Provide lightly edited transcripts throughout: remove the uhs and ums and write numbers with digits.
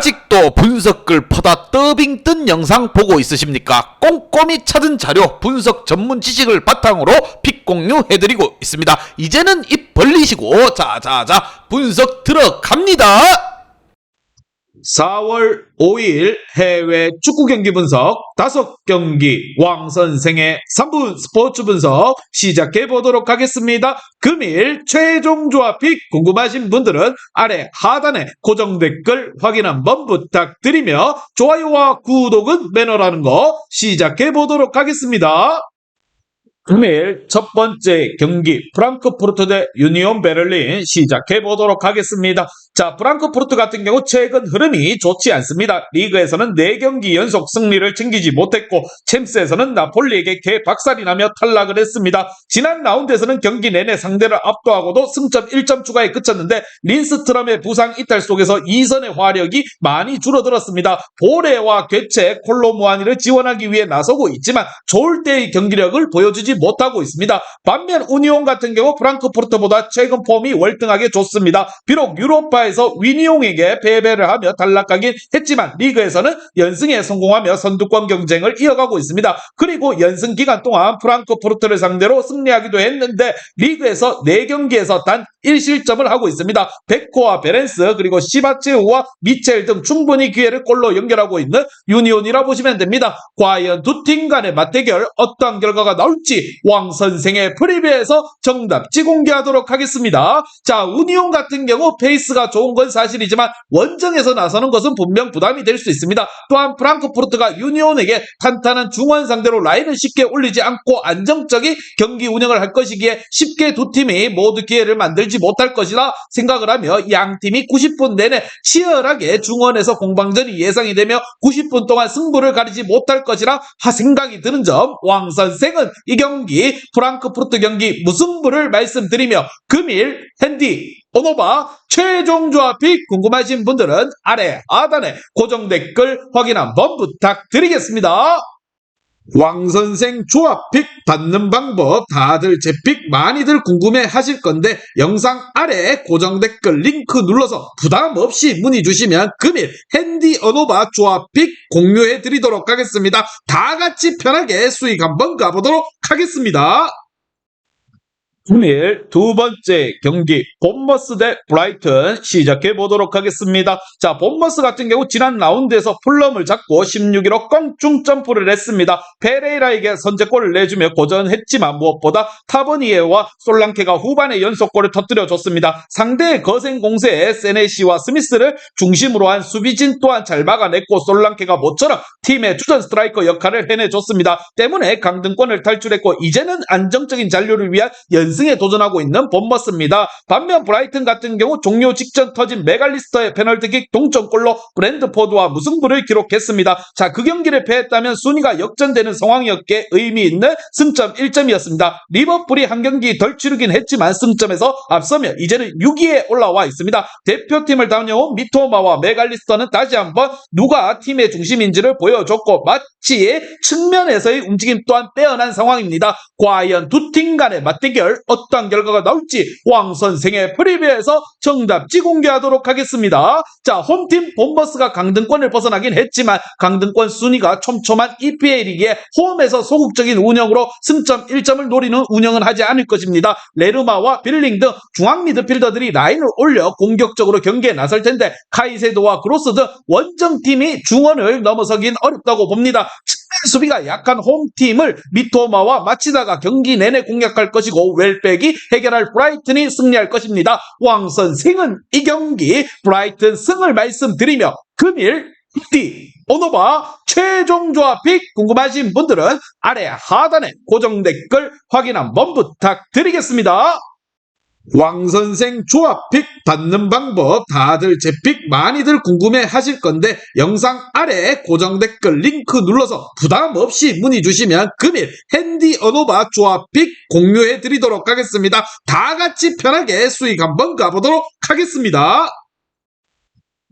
아직도 분석글 퍼다 더빙 뜬 영상 보고 있으십니까? 꼼꼼히 찾은 자료, 분석 전문 지식을 바탕으로 픽 공유해드리고 있습니다. 이제는 입 벌리시고 자자자 분석 들어갑니다. 4월 5일 해외 축구 경기 분석 5경기 왕선생의 3분 스포츠 분석 시작해 보도록 하겠습니다. 금일 최종 조합 픽 궁금하신 분들은 아래 하단에 고정 댓글 확인 한번 부탁드리며 좋아요와 구독은 매너라는 거 시작해 보도록 하겠습니다. 금일 첫 번째 경기 프랑크푸르트 대 유니온 베를린 시작해 보도록 하겠습니다. 자, 프랑크푸르트 같은 경우 최근 흐름이 좋지 않습니다. 리그에서는 4경기 연속 승리를 챙기지 못했고 챔스에서는 나폴리에게 개박살이 나며 탈락을 했습니다. 지난 라운드에서는 경기 내내 상대를 압도하고도 승점 1점 추가에 그쳤는데 린스트럼의 부상 이탈 속에서 2선의 화력이 많이 줄어들었습니다. 보레와 괴체, 콜로무아니를 지원하기 위해 나서고 있지만 좋을 때의 경기력을 보여주지 못하고 있습니다. 반면 우니온 같은 경우 프랑크푸르트보다 최근 폼이 월등하게 좋습니다. 비록 유로파에서 위니옹에게 패배를 하며 탈락하긴 했지만 리그에서는 연승에 성공하며 선두권 경쟁을 이어가고 있습니다. 그리고 연승 기간 동안 프랑크푸르트를 상대로 승리하기도 했는데 리그에서 4경기에서 단 1실점을 하고 있습니다. 베코와 베렌스 그리고 시바체우와 미첼 등 충분히 기회를 골로 연결하고 있는 유니온이라 보시면 됩니다. 과연 두 팀 간의 맞대결 어떠한 결과가 나올지 왕선생의 프리뷰에서 정답지 공개하도록 하겠습니다. 자, 우니온 같은 경우 페이스가 좋은 건 사실이지만 원정에서 나서는 것은 분명 부담이 될 수 있습니다. 또한 프랑크푸르트가 유니온에게 탄탄한 중원 상대로 라인을 쉽게 올리지 않고 안정적인 경기 운영을 할 것이기에 쉽게 두 팀이 모두 기회를 만들지 못할 것이라 생각을 하며 양 팀이 90분 내내 치열하게 중원에서 공방전이 예상이 되며 90분 동안 승부를 가리지 못할 것이라 생각이 드는 점 왕선생은 이 경기 프랑크푸르트 경기 무승부를 말씀드리며 금일 핸디 오노바 최종 조합 픽 궁금하신 분들은 아래 하단에 고정 댓글 확인 한번 부탁드리겠습니다. 왕선생 조합픽 받는 방법 다들 제 픽 많이들 궁금해 하실 건데 영상 아래 고정 댓글 링크 눌러서 부담 없이 문의 주시면 금일 핸디 어노바 조합픽 공유해 드리도록 하겠습니다. 다 같이 편하게 수익 한번 가보도록 하겠습니다. 금일 두 번째 경기 본머스 대 브라이튼 시작해 보도록 하겠습니다. 자, 본머스 같은 경우 지난 라운드에서 풀럼을 잡고 16위로 껑충 점프를 했습니다. 페레이라에게 선제골을 내주며 고전했지만 무엇보다 타버니에와 솔랑케가 후반에 연속골을 터뜨려줬습니다. 상대의 거센 공세에 세네시와 스미스를 중심으로 한 수비진 또한 잘 막아냈고 솔랑케가 모처럼 팀의 주전 스트라이커 역할을 해내줬습니다. 때문에 강등권을 탈출했고 이제는 안정적인 잔류를 위한 승에 도전하고 있는 본머스입니다. 반면 브라이튼 같은 경우 종료 직전 터진 메갈리스터의 페널티킥 동점골로 브랜드포드와 무승부를 기록했습니다. 자, 그 경기를 패했다면 순위가 역전되는 상황이었기에 의미 있는 승점 1점이었습니다. 리버풀이 한 경기 덜 치르긴 했지만 승점에서 앞서며 이제는 6위에 올라와 있습니다. 대표팀을 다녀온 미토마와 메갈리스터는 다시 한번 누가 팀의 중심인지를 보여줬고 마치 측면에서의 움직임 또한 빼어난 상황입니다. 과연 두 팀 간의 맞대결 어떤 결과가 나올지 왕선생의 프리뷰에서 정답지 공개하도록 하겠습니다. 자, 홈팀 본머스가 강등권을 벗어나긴 했지만 강등권 순위가 촘촘한 EPL이기에 홈에서 소극적인 운영으로 승점 1점을 노리는 운영은 하지 않을 것입니다. 레르마와 빌링 등 중앙 미드필더들이 라인을 올려 공격적으로 경기에 나설 텐데 카이세도와 크로스 등 원정팀이 중원을 넘어서긴 어렵다고 봅니다. 수비가 약한 홈팀을 미토마와 마치다가 경기 내내 공략할 것이고 웰백이 해결할 브라이튼이 승리할 것입니다. 왕선생은 이 경기 브라이튼 승을 말씀드리며 금일 디 오노바 최종 조합 픽 궁금하신 분들은 아래 하단에 고정 댓글 확인 한번 부탁드리겠습니다. 왕선생 조합픽 받는 방법 다들 제 픽 많이들 궁금해 하실 건데 영상 아래 고정 댓글 링크 눌러서 부담 없이 문의 주시면 금일 핸디 어노바 조합픽 공유해 드리도록 하겠습니다. 다 같이 편하게 수익 한번 가보도록 하겠습니다.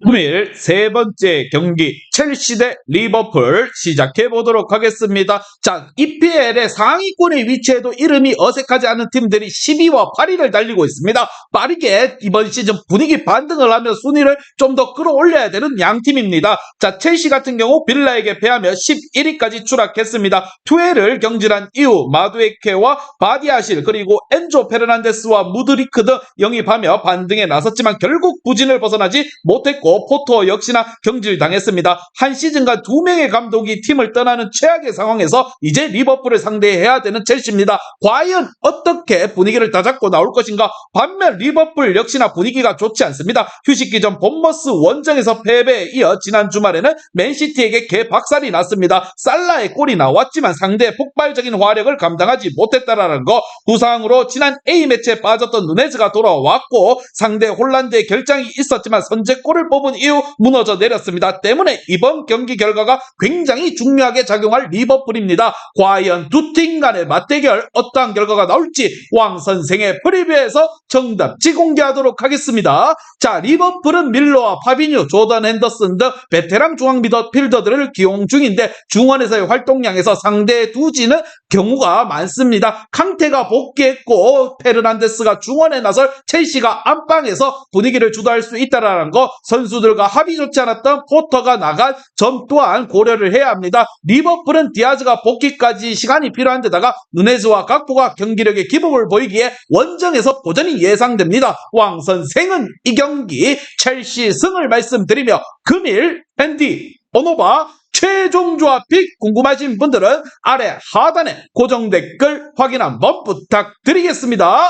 금일 세 번째 경기 첼시 대 리버풀 시작해 보도록 하겠습니다. 자, EPL의 상위권에 위치해도 이름이 어색하지 않은 팀들이 12와 8위를 달리고 있습니다. 빠르게 이번 시즌 분위기 반등을 하며 순위를 좀 더 끌어올려야 되는 양 팀입니다. 자, 첼시 같은 경우 빌라에게 패하며 11위까지 추락했습니다. 투엘을 경질한 이후 마두에케와 바디아실 그리고 엔조 페르난데스와 무드리크 등 영입하며 반등에 나섰지만 결국 부진을 벗어나지 못했고 포터 역시나 경질당했습니다. 한 시즌간 2명의 감독이 팀을 떠나는 최악의 상황에서 이제 리버풀을 상대해야 되는 첼시입니다. 과연 어떻게 분위기를 다잡고 나올 것인가? 반면 리버풀 역시나 분위기가 좋지 않습니다. 휴식기 전 본머스 원정에서 패배에 이어 지난 주말에는 맨시티에게 개박살이 났습니다. 살라의 골이 나왔지만 상대의 폭발적인 화력을 감당하지 못했다라는 거, 부상으로 지난 A매치에 빠졌던 누네즈가 돌아왔고 상대 홀란드의 결장이 있었지만 선제골을 뽑은 이후 무너져 내렸습니다. 때문에 이번 경기 결과가 굉장히 중요하게 작용할 리버풀입니다. 과연 두 팀 간의 맞대결 어떠한 결과가 나올지 왕 선생의 프리뷰에서 정답지 공개하도록 하겠습니다. 자, 리버풀은 밀러와 파비뉴, 조던 핸더슨 등 베테랑 중앙 미드필더들을 기용 중인데 중원에서의 활동량에서 상대에 두지는 경우가 많습니다. 캉테가 복귀했고 페르난데스가 중원에 나설 첼시가 안방에서 분위기를 주도할 수 있다는 거, 선수들과 합이 좋지 않았던 포터가 나간 점 또한 고려를 해야 합니다. 리버풀은 디아즈가 복귀까지 시간이 필요한 데다가 누네즈와 각포가 경기력의 기복을 보이기에 원정에서 고전이 예상됩니다. 왕 선생은 이 경기 첼시 승을 말씀드리며 금일 앤디 오노바 최종 조합픽 궁금하신 분들은 아래 하단에 고정 댓글 확인 한번 부탁드리겠습니다.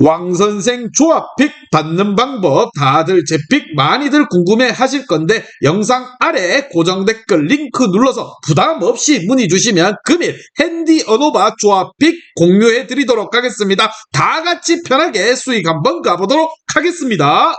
왕선생 조합픽 받는 방법 다들 제 픽 많이들 궁금해 하실 건데 영상 아래 고정 댓글 링크 눌러서 부담 없이 문의 주시면 금일 핸디 어노바 조합픽 공유해 드리도록 하겠습니다. 다 같이 편하게 수익 한번 가보도록 하겠습니다.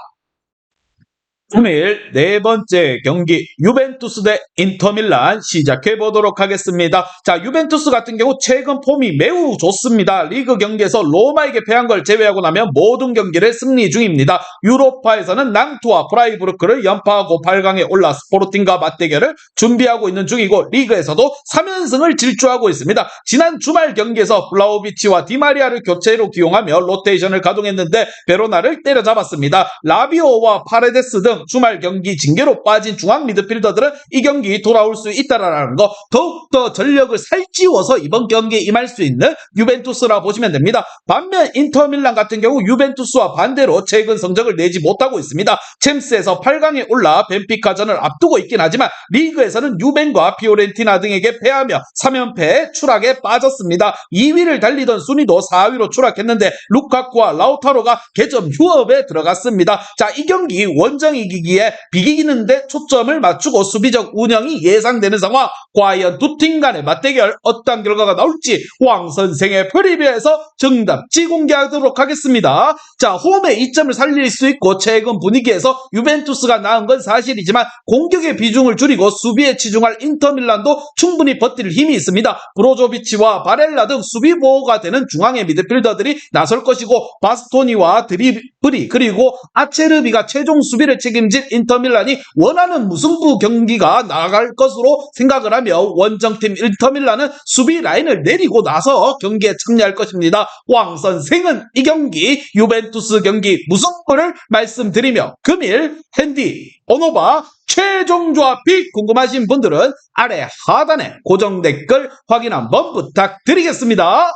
금일 네 번째 경기 유벤투스 대 인터밀란 시작해 보도록 하겠습니다. 자, 유벤투스 같은 경우 최근 폼이 매우 좋습니다. 리그 경기에서 로마에게 패한 걸 제외하고 나면 모든 경기를 승리 중입니다. 유로파에서는 낭투와 프라이부르크를 연파하고 8강에 올라 스포르팅과 맞대결을 준비하고 있는 중이고 리그에서도 3연승을 질주하고 있습니다. 지난 주말 경기에서 블라우비치와 디마리아를 교체로 기용하며 로테이션을 가동했는데 베로나를 때려잡았습니다. 라비오와 파레데스 등 주말 경기 징계로 빠진 중앙 미드필더들은 이 경기 돌아올 수 있다라는 거, 더욱더 전력을 살찌워서 이번 경기에 임할 수 있는 유벤투스라 보시면 됩니다. 반면 인터밀란 같은 경우 유벤투스와 반대로 최근 성적을 내지 못하고 있습니다. 챔스에서 8강에 올라 벤피카전을 앞두고 있긴 하지만 리그에서는 유벤과 피오렌티나 등에게 패하며 3연패 추락에 빠졌습니다. 2위를 달리던 순위도 4위로 추락했는데 루카쿠와 라우타로가 개점 휴업에 들어갔습니다. 자, 이 경기 원정이 이기기에 비기는데 초점을 맞추고 수비적 운영이 예상되는 상황, 과연 두 팀 간의 맞대결 어떤 결과가 나올지 왕 선생의 프리뷰에서 정답지 공개하도록 하겠습니다. 자, 홈의 이점을 살릴 수 있고 최근 분위기에서 유벤투스가 나은 건 사실이지만 공격의 비중을 줄이고 수비에 치중할 인터밀란도 충분히 버틸 힘이 있습니다. 브로조비치와 바렐라 등 수비 보호가 되는 중앙의 미드필더들이 나설 것이고 바스토니와 드리블이 그리고 아체르비가 최종 수비를 책임질 인터밀란이 원하는 무승부 경기가 나갈 것으로 생각을 하며 원정팀 인터밀란은 수비 라인을 내리고 나서 경기에 참여할 것입니다. 왕 선생은 이 경기 유벤투스 경기 무승부를 말씀드리며 금일 핸디 오노바 최종 조합이 궁금하신 분들은 아래 하단에 고정 댓글 확인 한번 부탁드리겠습니다.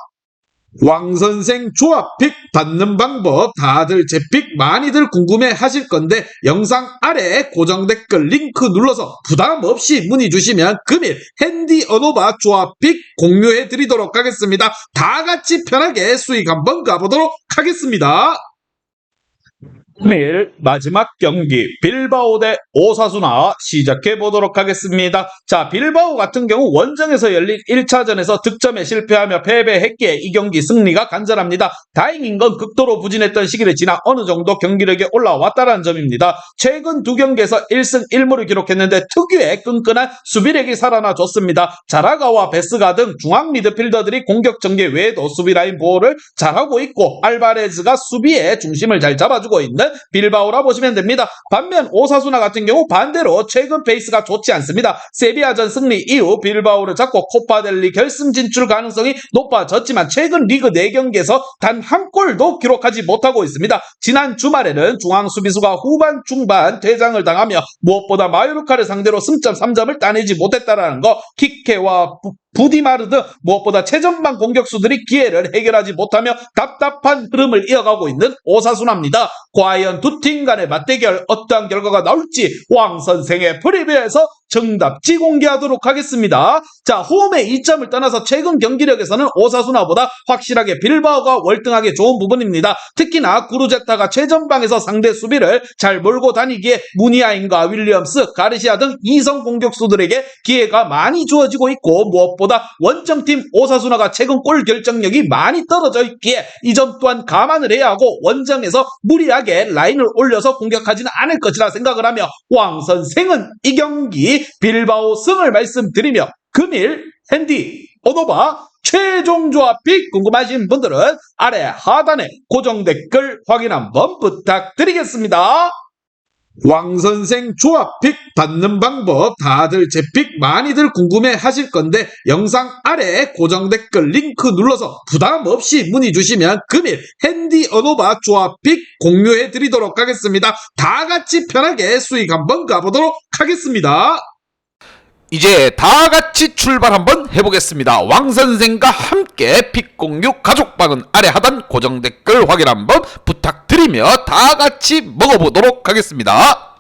왕선생 조합픽 받는 방법 다들 제 픽 많이들 궁금해 하실 건데 영상 아래 고정 댓글 링크 눌러서 부담 없이 문의 주시면 금일 핸디 어노바 조합픽 공유해 드리도록 하겠습니다. 다 같이 편하게 수익 한번 가보도록 하겠습니다. 금일 마지막 경기 빌바오 대 오사수나 시작해 보도록 하겠습니다. 자, 빌바오 같은 경우 원정에서 열린 1차전에서 득점에 실패하며 패배했기에 이 경기 승리가 간절합니다. 다행인 건 극도로 부진했던 시기를 지나 어느 정도 경기력에 올라왔다는 점입니다. 최근 두 경기에서 1승 1무를 기록했는데 특유의 끈끈한 수비력이 살아나줬습니다. 자라가와 베스가 등 중앙 미드필더들이 공격 전개 외에도 수비 라인 보호를 잘하고 있고 알바레즈가 수비의 중심을 잘 잡아주고 있는 있는 빌바오라 보시면 됩니다. 반면 오사수나 같은 경우 반대로 최근 페이스가 좋지 않습니다. 세비야전 승리 이후 빌바오를 잡고 코파델리 결승 진출 가능성이 높아졌지만 최근 리그 4경기에서 단 한 골도 기록하지 못하고 있습니다. 지난 주말에는 중앙 수비수가 후반 중반 퇴장을 당하며 무엇보다 마요르카를 상대로 승점 3점을 따내지 못했다라는 거, 키케와 부디마르 등 무엇보다 최전방 공격수들이 기회를 해결하지 못하며 답답한 흐름을 이어가고 있는 오사수나입니다. 과연 두 팀 간의 맞대결 어떠한 결과가 나올지 왕 선생의 프리뷰에서 정답지 공개하도록 하겠습니다. 자, 홈의 이점을 떠나서 최근 경기력에서는 오사수나보다 확실하게 빌바오가 월등하게 좋은 부분입니다. 특히나 구루제타가 최전방에서 상대 수비를 잘 몰고 다니기에 무니아인과 윌리엄스, 가르시아 등 이성 공격수들에게 기회가 많이 주어지고 있고, 무엇보다 원정팀 오사수나가 최근 골 결정력이 많이 떨어져 있기에 이 점 또한 감안을 해야 하고 원정에서 무리하게 라인을 올려서 공격하지는 않을 것이라 생각을 하며 왕 선생은 이 경기 빌바오 승을 말씀드리며 금일 핸디 오노바 최종 조합픽 궁금하신 분들은 아래 하단에 고정 댓글 확인 한번 부탁드리겠습니다. 왕선생 조합픽 받는 방법 다들 제 픽 많이들 궁금해 하실 건데 영상 아래 고정 댓글 링크 눌러서 부담 없이 문의 주시면 금일 핸디 어노바 조합픽 공유해 드리도록 하겠습니다. 다 같이 편하게 수익 한번 가보도록 하겠습니다. 이제 다 같이 출발 한번 해보겠습니다. 왕선생과 함께 픽 공유 가족방은 아래 하단 고정 댓글 확인 한번 부탁드리며 다 같이 먹어보도록 하겠습니다.